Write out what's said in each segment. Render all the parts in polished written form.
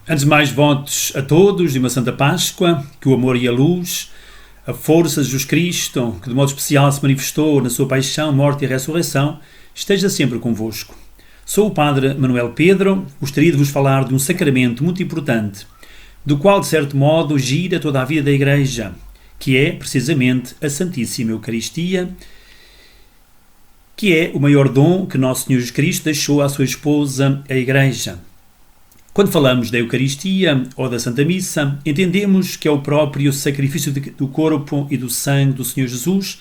Antes de mais, votos a todos de uma Santa Páscoa, que o amor e a luz, a força de Jesus Cristo, que de modo especial se manifestou na sua paixão, morte e ressurreição, esteja sempre convosco. Sou o Padre Manuel Pedro, gostaria de vos falar de um sacramento muito importante, do qual, de certo modo, gira toda a vida da Igreja, que é, precisamente, a Santíssima Eucaristia, que é o maior dom que Nosso Senhor Jesus Cristo deixou à sua esposa, a Igreja. Quando falamos da Eucaristia ou da Santa Missa, entendemos que é o próprio sacrifício do corpo e do sangue do Senhor Jesus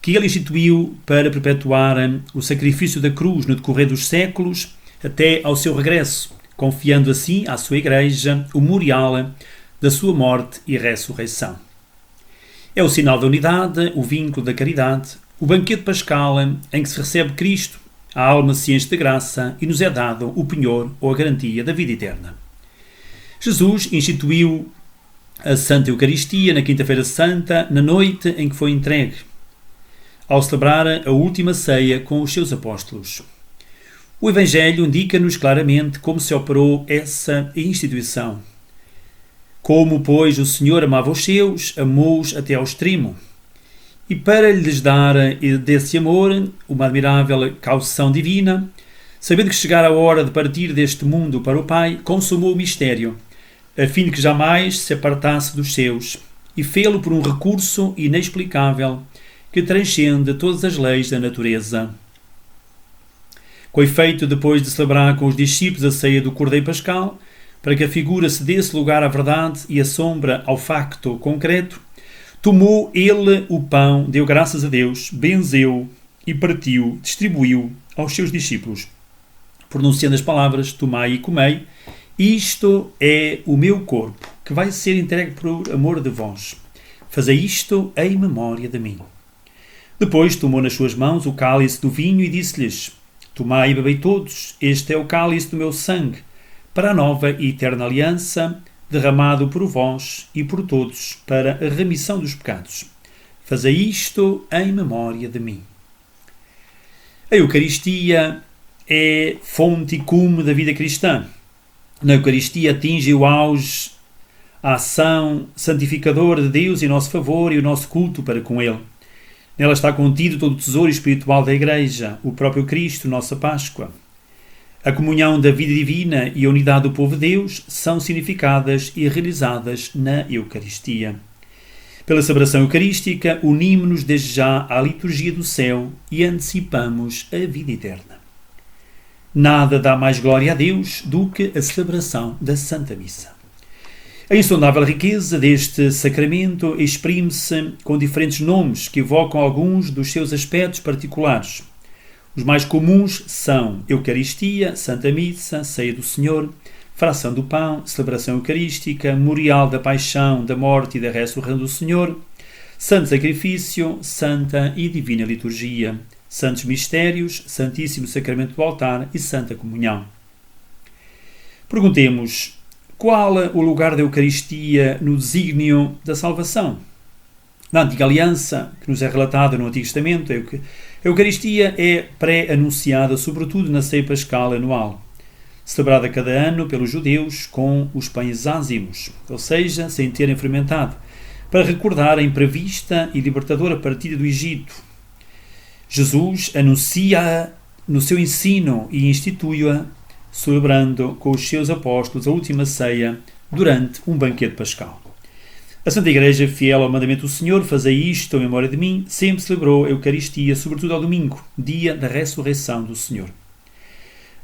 que ele instituiu para perpetuar o sacrifício da cruz no decorrer dos séculos até ao seu regresso, confiando assim à sua Igreja o memorial da sua morte e ressurreição. É o sinal da unidade, o vínculo da caridade, o banquete pascal em que se recebe Cristo, a alma se enche de graça e nos é dado o penhor ou a garantia da vida eterna. Jesus instituiu a Santa Eucaristia na Quinta-feira Santa, na noite em que foi entregue, ao celebrar a última ceia com os seus apóstolos. O Evangelho indica-nos claramente como se operou essa instituição. Como, pois, o Senhor amava os seus, amou-os até ao extremo. E para lhes dar desse amor uma admirável caução divina, sabendo que chegara a hora de partir deste mundo para o Pai, consumou o mistério, a fim de que jamais se apartasse dos seus, e fê-lo por um recurso inexplicável que transcende todas as leis da natureza. Com efeito, depois de celebrar com os discípulos a ceia do Cordeiro Pascal, para que a figura se desse lugar à verdade e a sombra ao facto concreto, tomou ele o pão, deu graças a Deus, benzeu e partiu, distribuiu aos seus discípulos, pronunciando as palavras: tomai e comei, isto é o meu corpo, que vai ser entregue por amor de vós. Fazei isto em memória de mim. Depois tomou nas suas mãos o cálice do vinho e disse-lhes: tomai e bebei todos, este é o cálice do meu sangue, para a nova e eterna aliança, derramado por vós e por todos para a remissão dos pecados. Fazei isto em memória de mim. A Eucaristia é fonte e cume da vida cristã. Na Eucaristia atinge o auge a ação santificadora de Deus em nosso favor e o nosso culto para com Ele. Nela está contido todo o tesouro espiritual da Igreja, o próprio Cristo, nossa Páscoa. A comunhão da vida divina e a unidade do povo de Deus são significadas e realizadas na Eucaristia. Pela celebração eucarística, unimos-nos desde já à liturgia do céu e antecipamos a vida eterna. Nada dá mais glória a Deus do que a celebração da Santa Missa. A insondável riqueza deste sacramento exprime-se com diferentes nomes que evocam alguns dos seus aspectos particulares. Os mais comuns são Eucaristia, Santa Missa, Ceia do Senhor, Fração do Pão, Celebração Eucarística, Memorial da Paixão, da Morte e da Ressurreição do Senhor, Santo Sacrifício, Santa e Divina Liturgia, Santos Mistérios, Santíssimo Sacramento do Altar e Santa Comunhão. Perguntemos: qual o lugar da Eucaristia no desígnio da salvação? Na Antiga Aliança, que nos é relatada no Antigo Testamento, a Eucaristia é pré-anunciada sobretudo na ceia pascal anual, celebrada cada ano pelos judeus com os pães ázimos, ou seja, sem terem fermentado, para recordar a imprevista e libertadora partida do Egito. Jesus anuncia-a no seu ensino e institui-a celebrando com os seus apóstolos a última ceia durante um banquete pascal. A Santa Igreja, fiel ao mandamento do Senhor, fazei isto em memória de mim, sempre celebrou a Eucaristia, sobretudo ao domingo, dia da ressurreição do Senhor.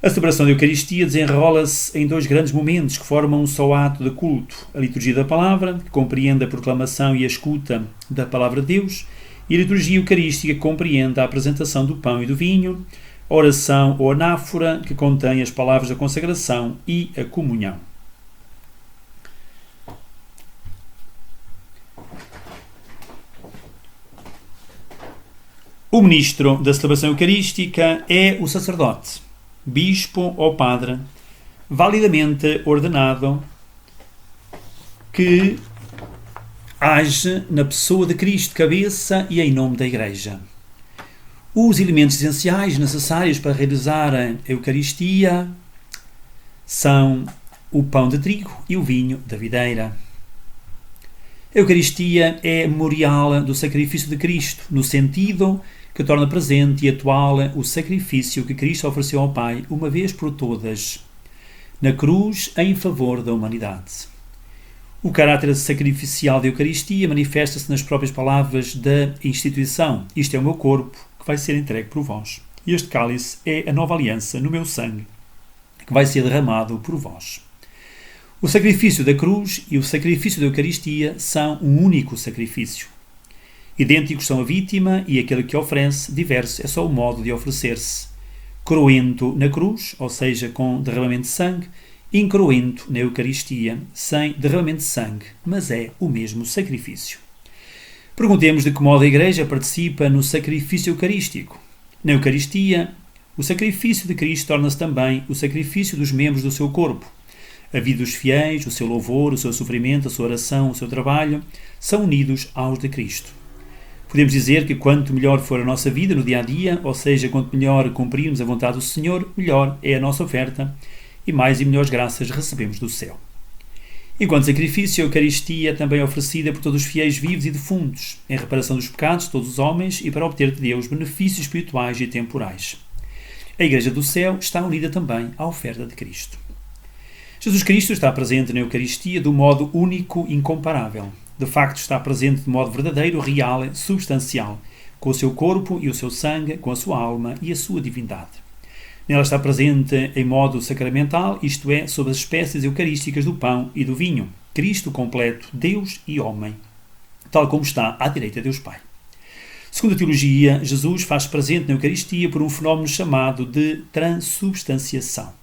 A celebração da Eucaristia desenrola-se em dois grandes momentos que formam um só ato de culto: a liturgia da palavra, que compreende a proclamação e a escuta da palavra de Deus, e a liturgia eucarística, que compreende a apresentação do pão e do vinho, a oração ou anáfora, que contém as palavras da consagração e a comunhão. O ministro da celebração eucarística é o sacerdote, bispo ou padre, validamente ordenado, que age na pessoa de Cristo, cabeça, e em nome da Igreja. Os elementos essenciais necessários para realizar a Eucaristia são o pão de trigo e o vinho da videira. A Eucaristia é memorial do sacrifício de Cristo, no sentido que torna presente e atual o sacrifício que Cristo ofereceu ao Pai uma vez por todas, na cruz em favor da humanidade. O caráter sacrificial da Eucaristia manifesta-se nas próprias palavras da instituição: isto é o meu corpo, que vai ser entregue por vós. E este cálice é a nova aliança no meu sangue, que vai ser derramado por vós. O sacrifício da cruz e o sacrifício da Eucaristia são um único sacrifício. Idênticos são a vítima e aquele que oferece, diverso é só o modo de oferecer-se. Cruento na cruz, ou seja, com derramamento de sangue, incruento na Eucaristia, sem derramamento de sangue, mas é o mesmo sacrifício. Perguntemos de que modo a Igreja participa no sacrifício eucarístico. Na Eucaristia, o sacrifício de Cristo torna-se também o sacrifício dos membros do seu corpo. A vida dos fiéis, o seu louvor, o seu sofrimento, a sua oração, o seu trabalho, são unidos aos de Cristo. Podemos dizer que quanto melhor for a nossa vida no dia-a-dia, ou seja, quanto melhor cumprirmos a vontade do Senhor, melhor é a nossa oferta e mais e melhores graças recebemos do céu. Enquanto sacrifício, a Eucaristia é também oferecida por todos os fiéis vivos e defuntos, em reparação dos pecados de todos os homens e para obter de Deus benefícios espirituais e temporais. A Igreja do Céu está unida também à oferta de Cristo. Jesus Cristo está presente na Eucaristia de um modo único e incomparável. De facto, está presente de modo verdadeiro, real, substancial, com o seu corpo e o seu sangue, com a sua alma e a sua divindade. Nela está presente em modo sacramental, isto é, sob as espécies eucarísticas do pão e do vinho. Cristo completo, Deus e homem, tal como está à direita de Deus Pai. Segundo a teologia, Jesus faz presente na Eucaristia por um fenómeno chamado de transubstanciação.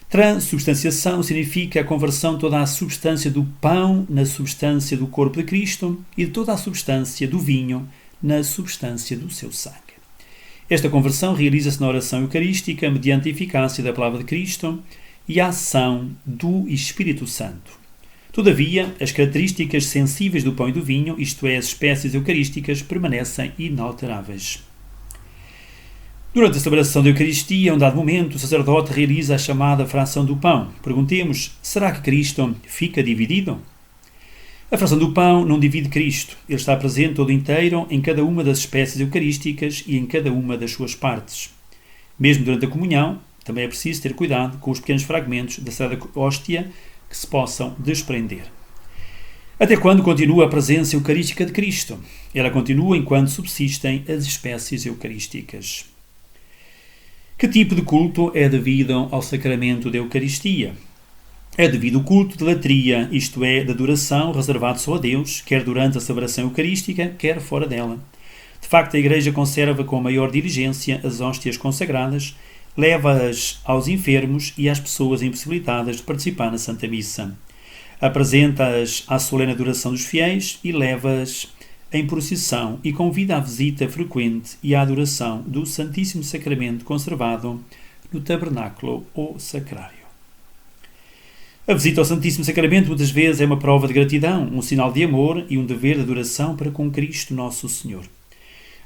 Transubstanciação significa a conversão de toda a substância do pão na substância do corpo de Cristo e de toda a substância do vinho na substância do seu sangue. Esta conversão realiza-se na oração eucarística mediante a eficácia da palavra de Cristo e a ação do Espírito Santo. Todavia, as características sensíveis do pão e do vinho, isto é, as espécies eucarísticas, permanecem inalteráveis. Durante a celebração da Eucaristia, em um dado momento, o sacerdote realiza a chamada fração do pão. Perguntemos, será que Cristo fica dividido? A fração do pão não divide Cristo. Ele está presente todo inteiro em cada uma das espécies eucarísticas e em cada uma das suas partes. Mesmo durante a comunhão, também é preciso ter cuidado com os pequenos fragmentos da Sagrada Hóstia que se possam desprender. Até quando continua a presença eucarística de Cristo? Ela continua enquanto subsistem as espécies eucarísticas. Que tipo de culto é devido ao sacramento da Eucaristia? É devido ao culto de latria, isto é, de adoração reservado só a Deus, quer durante a celebração eucarística, quer fora dela. De facto, a Igreja conserva com a maior diligência as hóstias consagradas, leva-as aos enfermos e às pessoas impossibilitadas de participar na Santa Missa. Apresenta-as à solene adoração dos fiéis e leva-as em procissão e convida à visita frequente e à adoração do Santíssimo Sacramento conservado no tabernáculo ou sacrário. A visita ao Santíssimo Sacramento muitas vezes é uma prova de gratidão, um sinal de amor e um dever de adoração para com Cristo Nosso Senhor.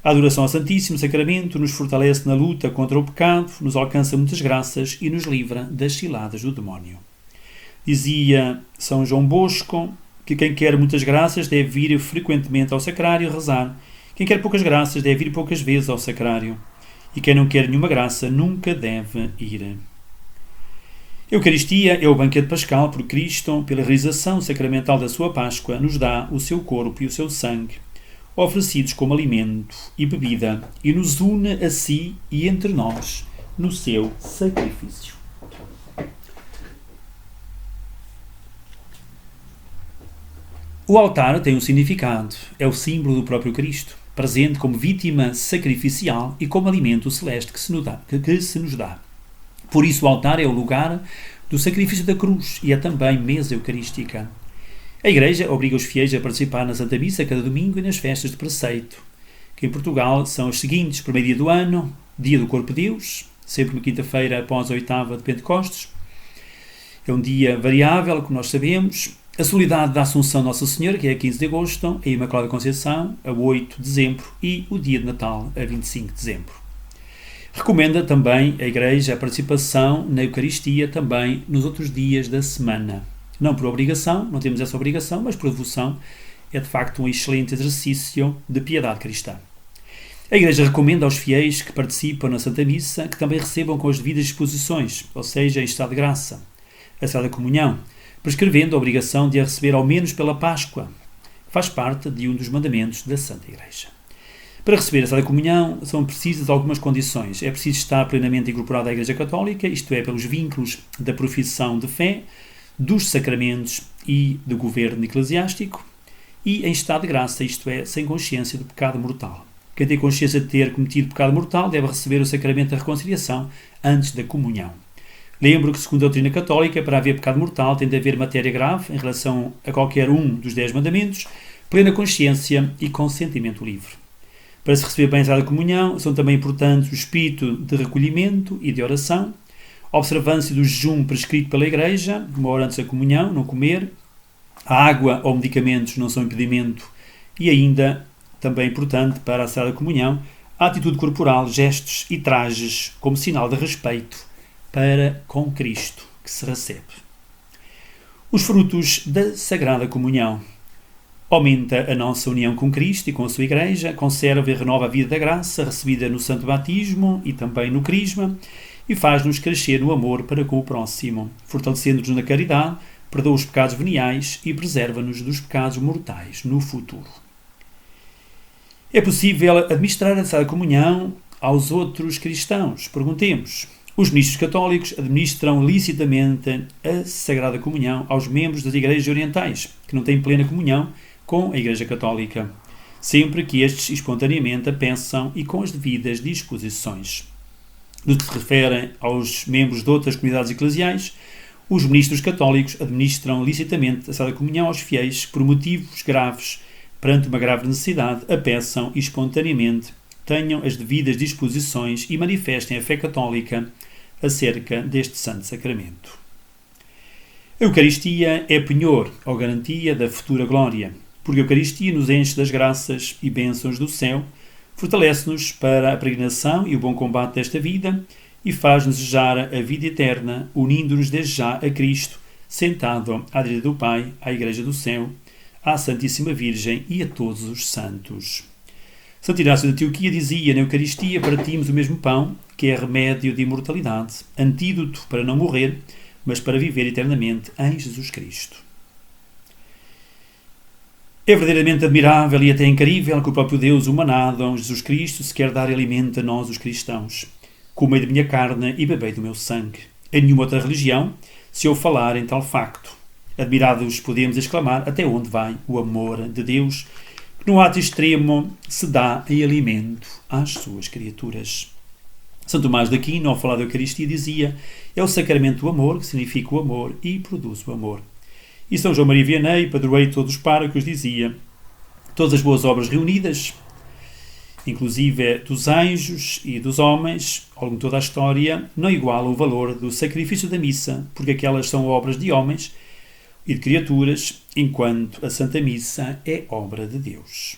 A adoração ao Santíssimo Sacramento nos fortalece na luta contra o pecado, nos alcança muitas graças e nos livra das ciladas do demónio. Dizia São João Bosco que quem quer muitas graças deve vir frequentemente ao sacrário rezar. Quem quer poucas graças deve ir poucas vezes ao sacrário. E quem não quer nenhuma graça nunca deve ir. A Eucaristia é o banquete pascal por Cristo, pela realização sacramental da sua Páscoa, nos dá o seu corpo e o seu sangue, oferecidos como alimento e bebida, e nos une a si e entre nós no seu sacrifício. O altar tem um significado, é o símbolo do próprio Cristo, presente como vítima sacrificial e como alimento celeste que se nos dá. Por isso o altar é o lugar do sacrifício da cruz e é também mesa eucarística. A Igreja obriga os fiéis a participar na Santa Missa cada domingo e nas festas de preceito, que em Portugal são as seguintes: primeiro dia do ano, dia do Corpo de Deus, sempre uma quinta-feira após a oitava de Pentecostes. É um dia variável, como nós sabemos. A solenidade da Assunção de Nossa Senhora, que é a 15 de agosto, a Imaculada Conceição, a 8 de dezembro, e o dia de Natal, a 25 de dezembro. Recomenda também a Igreja a participação na Eucaristia também nos outros dias da semana. Não por obrigação, não temos essa obrigação, mas por devoção. É de facto um excelente exercício de piedade cristã. A Igreja recomenda aos fiéis que participam na Santa Missa que também recebam com as devidas disposições, ou seja, em estado de graça, a Sagrada Comunhão, prescrevendo a obrigação de a receber ao menos pela Páscoa, que faz parte de um dos mandamentos da Santa Igreja. Para receber a Sagrada Comunhão são precisas algumas condições. É preciso estar plenamente incorporado à Igreja Católica, isto é, pelos vínculos da profissão de fé, dos sacramentos e do governo eclesiástico, e em estado de graça, isto é, sem consciência do pecado mortal. Quem tem consciência de ter cometido pecado mortal deve receber o sacramento da reconciliação antes da comunhão. Lembro que, segundo a doutrina católica, para haver pecado mortal tem de haver matéria grave em relação a qualquer um dos 10 mandamentos, plena consciência e consentimento livre. Para se receber bem a Sagrada Comunhão, são também importantes o espírito de recolhimento e de oração, a observância do jejum prescrito pela Igreja, uma hora antes da comunhão, não comer, a água ou medicamentos não são impedimento, e ainda, também importante para a Sagrada Comunhão, a atitude corporal, gestos e trajes como sinal de respeito para com Cristo que se recebe. Os frutos da Sagrada Comunhão. Aumenta a nossa união com Cristo e com a sua Igreja, conserva e renova a vida da graça recebida no Santo Batismo e também no Crisma e faz-nos crescer no amor para com o próximo, fortalecendo-nos na caridade, perdoa os pecados veniais e preserva-nos dos pecados mortais no futuro. É possível administrar a Sagrada Comunhão aos outros cristãos? Perguntemos. Os ministros católicos administram licitamente a Sagrada Comunhão aos membros das igrejas orientais, que não têm plena comunhão com a Igreja Católica, sempre que estes espontaneamente a peçam e com as devidas disposições. No que se refere aos membros de outras comunidades eclesiais, os ministros católicos administram licitamente a Sagrada Comunhão aos fiéis que, por motivos graves, perante uma grave necessidade, a peçam e espontaneamente tenham as devidas disposições e manifestem a fé católica acerca deste santo sacramento. A Eucaristia é penhor ou garantia da futura glória, porque a Eucaristia nos enche das graças e bênçãos do céu, fortalece-nos para a peregrinação e o bom combate desta vida e faz-nos desejar a vida eterna, unindo-nos desde já a Cristo, sentado à direita do Pai, à Igreja do Céu, à Santíssima Virgem e a todos os santos. Santo Inácio de Antioquia dizia: na Eucaristia partimos o mesmo pão, que é remédio de imortalidade, antídoto para não morrer, mas para viver eternamente em Jesus Cristo. É verdadeiramente admirável e até incrível que o próprio Deus humanado, Jesus Cristo, se quer dar alimento a nós, os cristãos. Comei da minha carne e bebei do meu sangue. Em nenhuma outra religião se ouve falar em tal facto. Admirados podemos exclamar: até onde vai o amor de Deus, que no ato extremo se dá em alimento às suas criaturas. São Tomás de Aquino, ao falar da Eucaristia, dizia: é o sacramento do amor, que significa o amor e produz o amor. E São João Maria Vianney, padroeiro de todos os párocos, dizia: todas as boas obras reunidas, inclusive dos anjos e dos homens, ao longo de toda a história, não igualam o valor do sacrifício da missa, porque aquelas são obras de homens e de criaturas, enquanto a Santa Missa é obra de Deus.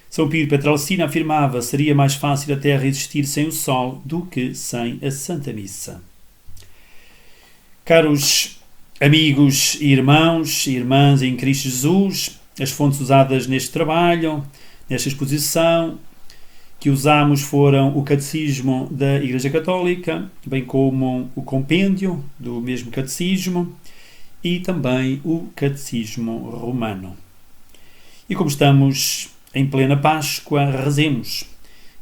São Pio de Petralcina afirmava: seria mais fácil a terra existir sem o sol do que sem a Santa Missa. Caros amigos e irmãs em Cristo Jesus, as fontes usadas neste trabalho, nesta exposição, que usamos foram o Catecismo da Igreja Católica, bem como o compêndio do mesmo Catecismo e também o Catecismo Romano. E como estamos em plena Páscoa, rezemos: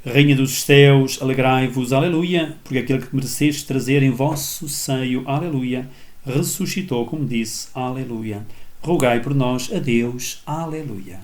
Rainha dos céus, alegrai-vos, aleluia, porque aquele que mereceste trazer em vosso seio, aleluia, ressuscitou, como disse, aleluia. Rogai por nós a Deus, aleluia.